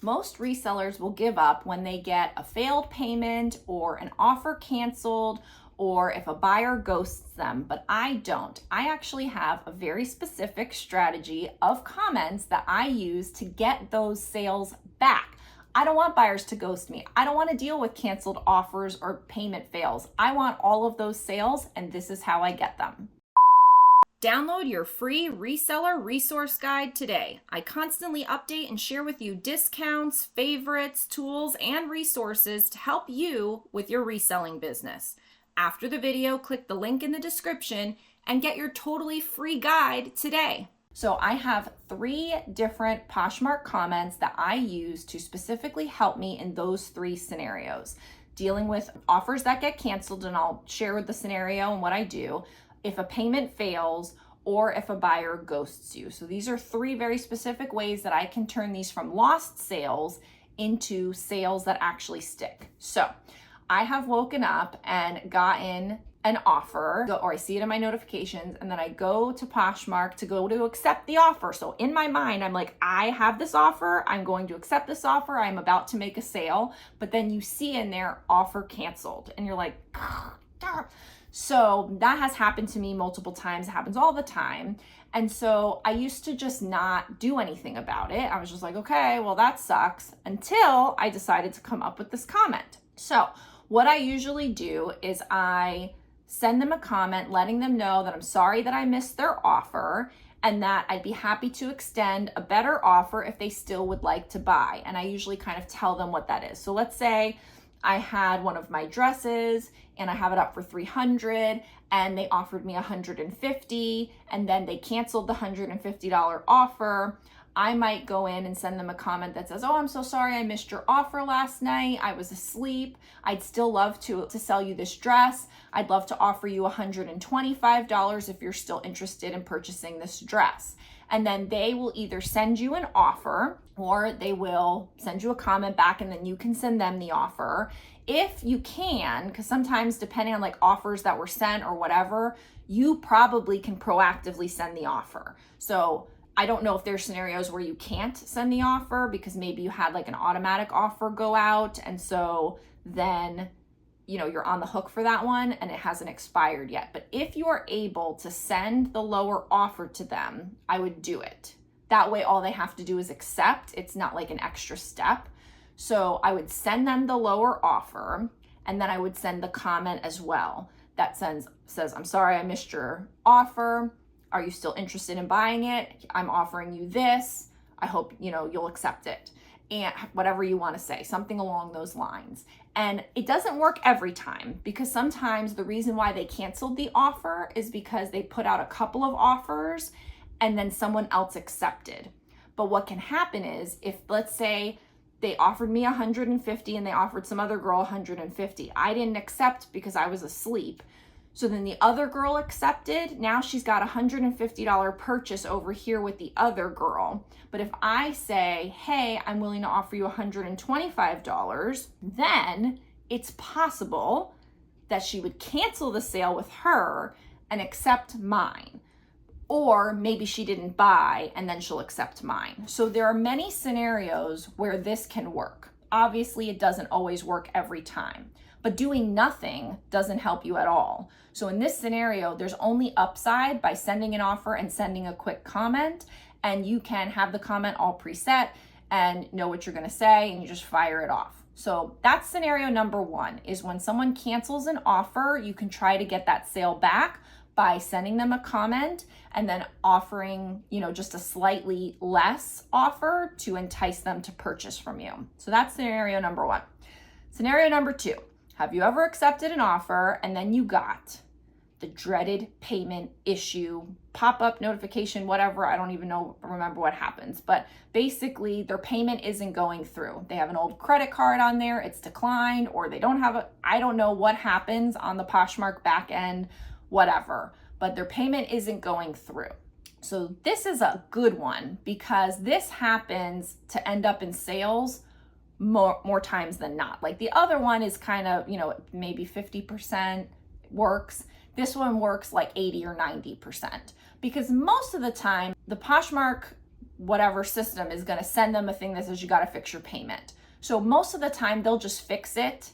Most resellers will give up when they get a failed payment or an offer canceled or if a buyer ghosts them, but I don't. I actually have a very specific strategy of comments that I use to get those sales back. I don't want buyers to ghost me. I don't want to deal with canceled offers or payment fails. I want all of those sales, and this is how I get them. Download your free reseller resource guide today. I constantly update and share with you discounts, favorites, tools, and resources to help you with your reselling business. After the video, click the link in the description and get your totally free guide today. So I have 3 different Poshmark comments that I use to specifically help me in those 3 scenarios. Dealing with offers that get canceled, and I'll share the scenario and what I do. If a payment fails, or if a buyer ghosts you. So these are 3 very specific ways that I can turn these from lost sales into sales that actually stick. So I have woken up and gotten an offer, or I see it in my notifications, and then I go to Poshmark to accept the offer. So in my mind, I'm like, I have this offer, I'm going to accept this offer, I'm about to make a sale, but then you see in there, offer canceled, and you're like, darn. So that has happened to me multiple times. It happens all the time. And so I used to just not do anything about it. I was just like, okay, well, that sucks, until I decided to come up with this comment. So what I usually do is I send them a comment letting them know that I'm sorry that I missed their offer and that I'd be happy to extend a better offer if they still would like to buy. And I usually kind of tell them what that is. So let's say I had one of my dresses and I have it up for $300 and they offered me $150 and then they canceled the $150 offer. I might go in and send them a comment that says, oh, I'm so sorry I missed your offer last night. I was asleep. I'd still love to sell you this dress. I'd love to offer you $125 if you're still interested in purchasing this dress. And then they will either send you an offer or they will send you a comment back and then you can send them the offer. If you can, because sometimes depending on like offers that were sent or whatever, you probably can proactively send the offer. So I don't know if there's scenarios where you can't send the offer because maybe you had like an automatic offer go out. And so then, you're on the hook for that one and it hasn't expired yet. But if you are able to send the lower offer to them, I would do it. That way, all they have to do is accept. It's not like an extra step. So I would send them the lower offer and then I would send the comment as well that says, I'm sorry I missed your offer. Are you still interested in buying it? I'm offering you this. I hope, you'll accept it. And whatever you want to say, something along those lines. And it doesn't work every time because sometimes the reason why they canceled the offer is because they put out a couple of offers and then someone else accepted. But what can happen is if, let's say, they offered me $150 and they offered some other girl $150. I didn't accept because I was asleep. So then the other girl accepted. Now she's got a $150 purchase over here with the other girl. But if I say, hey, I'm willing to offer you $125, then it's possible that she would cancel the sale with her and accept mine. Or maybe she didn't buy and then she'll accept mine. So there are many scenarios where this can work. Obviously, it doesn't always work every time. But doing nothing doesn't help you at all. So in this scenario, there's only upside by sending an offer and sending a quick comment, and you can have the comment all preset and know what you're gonna say and you just fire it off. So that's scenario number 1, is when someone cancels an offer, you can try to get that sale back by sending them a comment and then offering, just a slightly less offer to entice them to purchase from you. So that's scenario number 1. Scenario number 2. Have you ever accepted an offer and then you got the dreaded payment issue, pop-up notification, whatever? I don't even remember what happens, but basically their payment isn't going through. They have an old credit card on there, it's declined, or they don't have I don't know what happens on the Poshmark back end, whatever, but their payment isn't going through. So this is a good one because this happens to end up in sales more times than not. Like the other one is kind of, maybe 50% works. This one works like 80 or 90% because most of the time the Poshmark whatever system is going to send them a thing that says you got to fix your payment. So most of the time they'll just fix it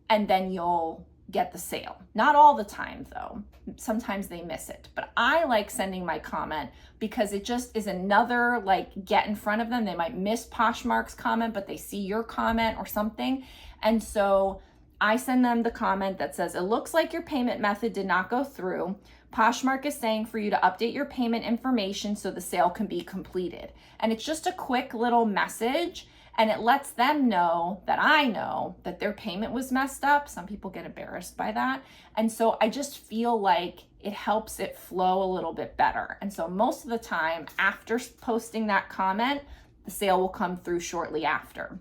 and then you'll get the sale. Not all the time though. Sometimes they miss it. But I like sending my comment because it just is another like get in front of them. They might miss Poshmark's comment, but they see your comment or something. And so I send them the comment that says, it looks like your payment method did not go through. Poshmark is saying for you to update your payment information so the sale can be completed. And it's just a quick little message, and it lets them know that I know that their payment was messed up. Some people get embarrassed by that. And so I just feel like it helps it flow a little bit better. And so most of the time after posting that comment, the sale will come through shortly after.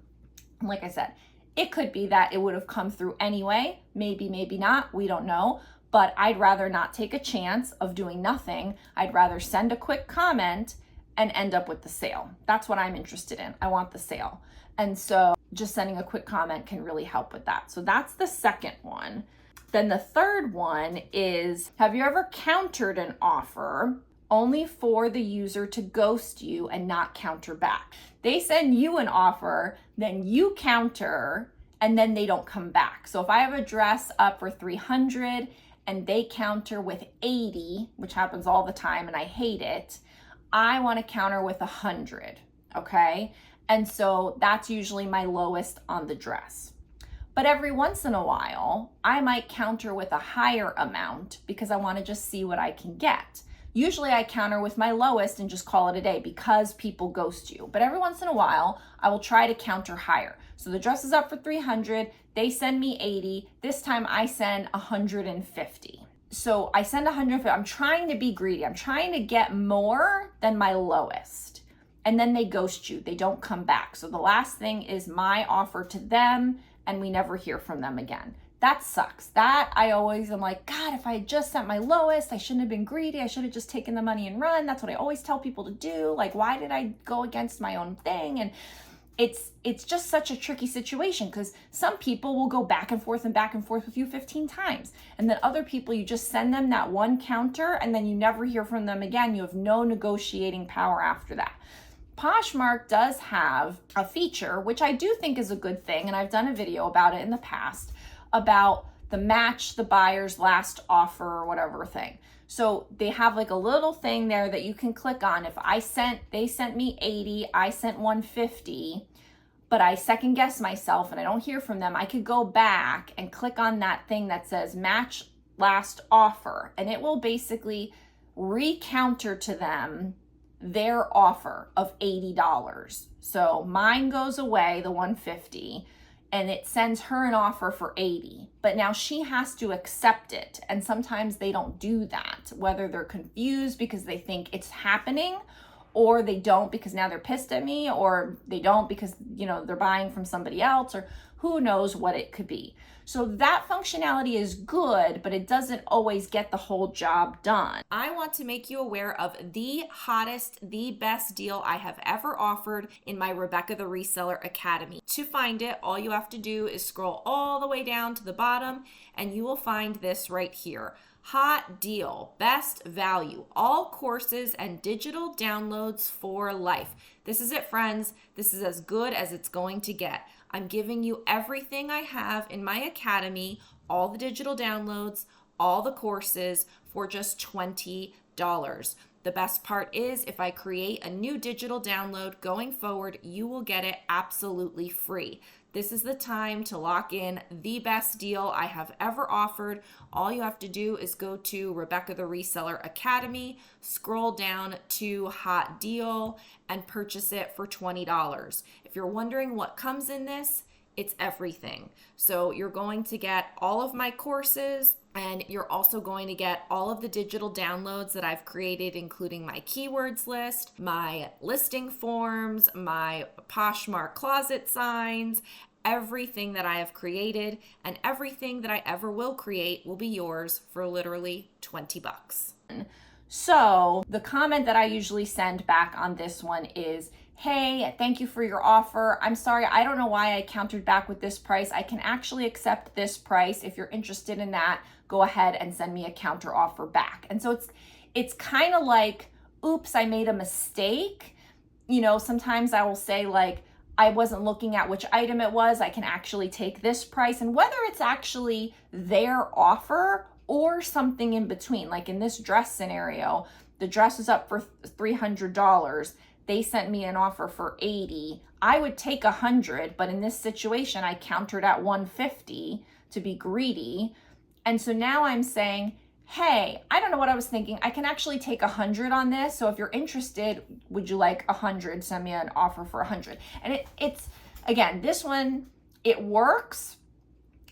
And like I said, it could be that it would have come through anyway. Maybe, maybe not. We don't know. But I'd rather not take a chance of doing nothing. I'd rather send a quick comment and end up with the sale. That's what I'm interested in. I want the sale. And so just sending a quick comment can really help with that. So that's the second one. Then the third one is, have you ever countered an offer only for the user to ghost you and not counter back? They send you an offer, then you counter, and then they don't come back. So if I have a dress up for $300 and they counter with $80, which happens all the time and I hate it, I want to counter with $100, okay? And so that's usually my lowest on the dress. But every once in a while, I might counter with a higher amount because I want to just see what I can get. Usually I counter with my lowest and just call it a day because people ghost you. But every once in a while, I will try to counter higher. So the dress is up for $300, they send me $80, this time I send $150. So I send $150, I'm trying to be greedy. I'm trying to get more than my lowest. And then they ghost you, they don't come back. So the last thing is my offer to them and we never hear from them again. That sucks. That I always am like, God, if I had just sent my lowest, I shouldn't have been greedy. I should have just taken the money and run. That's what I always tell people to do. Like, why did I go against my own thing? And it's just such a tricky situation because some people will go back and forth with you 15 times. And then other people, you just send them that one counter and then you never hear from them again. You have no negotiating power after that. Poshmark does have a feature, which I do think is a good thing, and I've done a video about it in the past, about the match the buyer's last offer or whatever thing. So they have like a little thing there that you can click on. If they sent me 80, I sent 150, but I second guess myself and I don't hear from them, I could go back and click on that thing that says match last offer, and it will basically recounter to them their offer of $80. So mine goes away, the 150, and it sends her an offer for 80. But now she has to accept it. And sometimes they don't do that, whether they're confused because they think it's happening, or they don't because now they're pissed at me, or they don't because, they're buying from somebody else, or who knows what it could be. So that functionality is good, but it doesn't always get the whole job done. I want to make you aware of the hottest, the best deal I have ever offered in my Rebecca the Reseller Academy. To find it, all you have to do is scroll all the way down to the bottom and you will find this right here. Hot deal, best value, all courses and digital downloads for life. This is it, friends. This is as good as it's going to get. I'm giving you everything I have in my academy, all the digital downloads, all the courses for just $20. The best part is if I create a new digital download going forward, you will get it absolutely free. This is the time to lock in the best deal I have ever offered. All you have to do is go to Rebecca the Reseller Academy, scroll down to Hot Deal, and purchase it for $20. If you're wondering what comes in this, it's everything. So you're going to get all of my courses, and you're also going to get all of the digital downloads that I've created, including my keywords list, my listing forms, my Poshmark closet signs. Everything that I have created and everything that I ever will create will be yours for literally $20. So the comment that I usually send back on this one is, hey, thank you for your offer. I'm sorry, I don't know why I countered back with this price. I can actually accept this price. If you're interested in that, go ahead and send me a counter offer back. And so it's kind of like, oops, I made a mistake. sometimes I will say like, I wasn't looking at which item it was. I can actually take this price, and whether it's actually their offer or something in between. Like in this dress scenario, the dress is up for $300. They sent me an offer for $80. I would take $100, but in this situation, I countered at $150 to be greedy. And so now I'm saying, hey, I don't know what I was thinking. I can actually take $100 on this. So if you're interested, would you like $100? Send me an offer for $100. And it's, again, this one, it works.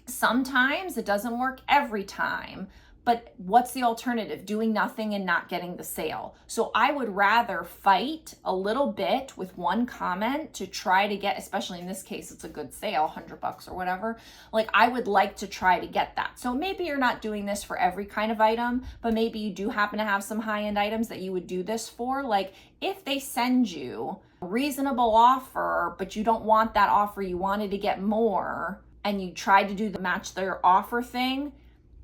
Sometimes it doesn't work every time. But what's the alternative? Doing nothing and not getting the sale. So I would rather fight a little bit with one comment to try to get, especially in this case, it's a good sale, $100 or whatever. Like I would like to try to get that. So maybe you're not doing this for every kind of item, but maybe you do happen to have some high-end items that you would do this for. Like if they send you a reasonable offer, but you don't want that offer, you wanted to get more, and you tried to do the match their offer thing,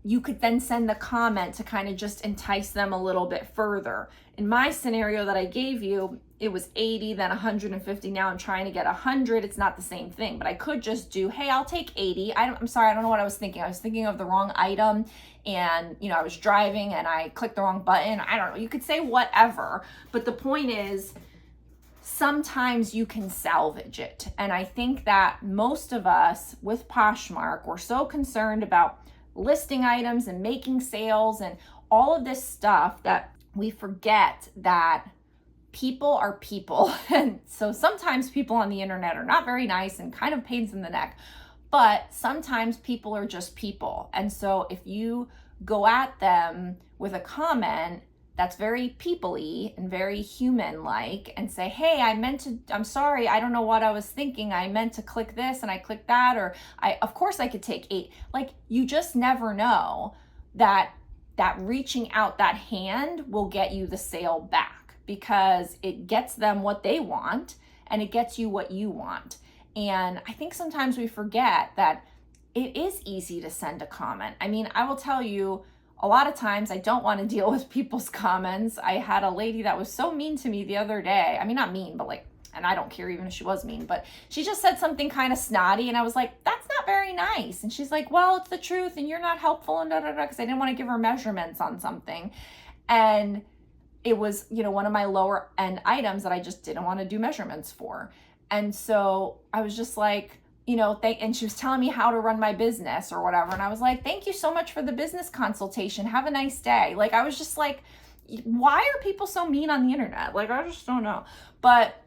you could then send the comment to kind of just entice them a little bit further. In my scenario that I gave you, it was 80, then 150. Now I'm trying to get 100. It's not the same thing, but I could just do, hey, I'll take 80. I'm sorry, I don't know what I was thinking. I was thinking of the wrong item, and I was driving and I clicked the wrong button. I don't know. You could say whatever, but the point is, sometimes you can salvage it. And I think that most of us with Poshmark, we're so concerned about listing items and making sales and all of this stuff that we forget that people are people. And so sometimes people on the internet are not very nice and kind of pains in the neck, but sometimes people are just people. And so if you go at them with a comment that's very people-y and very human-like and say, hey, I'm sorry, I don't know what I was thinking. I meant to click this and I clicked that, or of course I could take 8. Like you just never know that reaching out that hand will get you the sale back, because it gets them what they want and it gets you what you want. And I think sometimes we forget that it is easy to send a comment. I mean, I will tell you, a lot of times I don't want to deal with people's comments. I had a lady that was so mean to me the other day. I mean, not mean, but like, and I don't care even if she was mean, but she just said something kind of snotty, and I was like, that's not very nice. And she's like, well, it's the truth and you're not helpful, and because I didn't want to give her measurements on something. And it was, one of my lower end items that I just didn't want to do measurements for. And so I was just like, and she was telling me how to run my business or whatever. And I was like, thank you so much for the business consultation. Have a nice day. Like, I was just like, why are people so mean on the internet? Like, I just don't know. But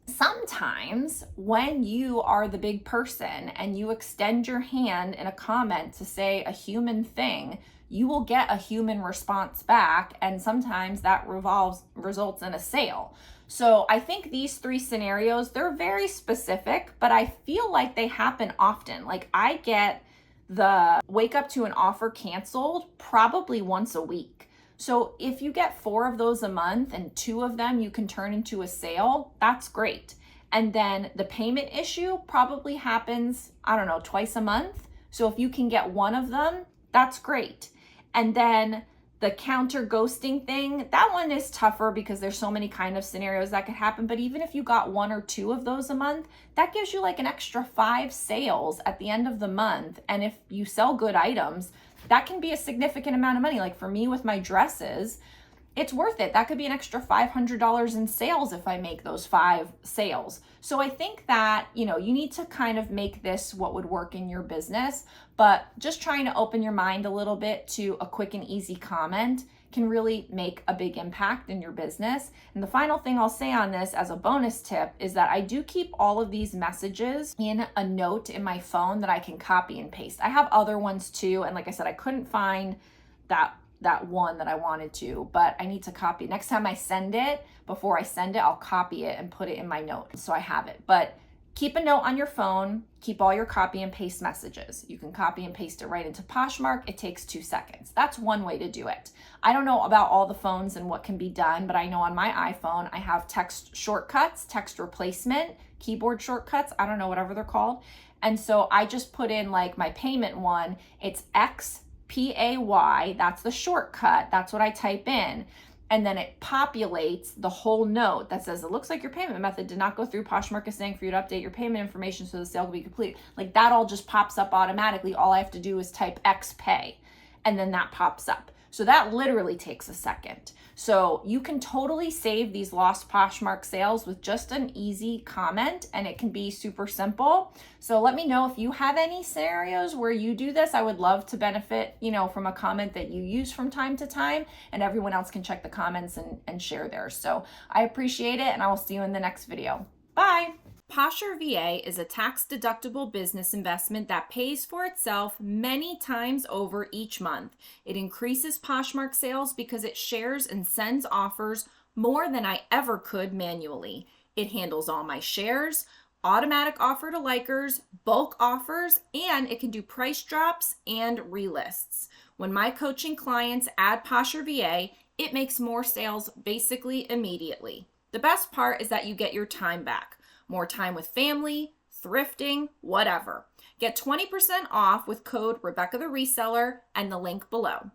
sometimes when you are the big person and you extend your hand in a comment to say a human thing, you will get a human response back. And sometimes that results in a sale. So I think these 3 scenarios, they're very specific, but I feel like they happen often. Like I get the wake up to an offer canceled probably once a week. So if you get 4 of those a month and 2 of them you can turn into a sale, that's great. And then the payment issue probably happens, I don't know, twice a month. So if you can get 1 of them, that's great. And then the counter ghosting thing, that one is tougher because there's so many kind of scenarios that could happen. But even if you got 1 or 2 of those a month, that gives you like an extra 5 sales at the end of the month. And if you sell good items, that can be a significant amount of money. Like for me with my dresses, it's worth it. That could be an extra $500 in sales if I make those 5 sales. So I think that, you need to kind of make this what would work in your business, but just trying to open your mind a little bit to a quick and easy comment can really make a big impact in your business. And the final thing I'll say on this as a bonus tip is that I do keep all of these messages in a note in my phone that I can copy and paste. I have other ones too. And like I said, I couldn't find that one that I wanted to, but I need to copy. Next time I send it, before I send it, I'll copy it and put it in my note so I have it. But keep a note on your phone, keep all your copy and paste messages. You can copy and paste it right into Poshmark. It takes 2 seconds. That's one way to do it. I don't know about all the phones and what can be done, but I know on my iPhone, I have text shortcuts, text replacement, keyboard shortcuts. I don't know, whatever they're called. And so I just put in like my payment one. It's XPAY. That's the shortcut. That's what I type in. and then it populates the whole note that says, it looks like your payment method did not go through. Poshmark is saying for you to update your payment information so the sale will be complete. Like that all just pops up automatically. All I have to do is type X pay, and then that pops up. So that literally takes a second. So you can totally save these lost Poshmark sales with just an easy comment, and it can be super simple. So let me know if you have any scenarios where you do this. I would love to benefit, from a comment that you use from time to time, and everyone else can check the comments and share theirs. So I appreciate it, and I will see you in the next video. Bye. Posher VA is a tax-deductible business investment that pays for itself many times over each month. It increases Poshmark sales because it shares and sends offers more than I ever could manually. It handles all my shares, automatic offer to likers, bulk offers, and it can do price drops and relists. When my coaching clients add Posher VA, it makes more sales basically immediately. The best part is that you get your time back. More time with family, thrifting, whatever. Get 20% off with code Rebecca the Reseller and the link below.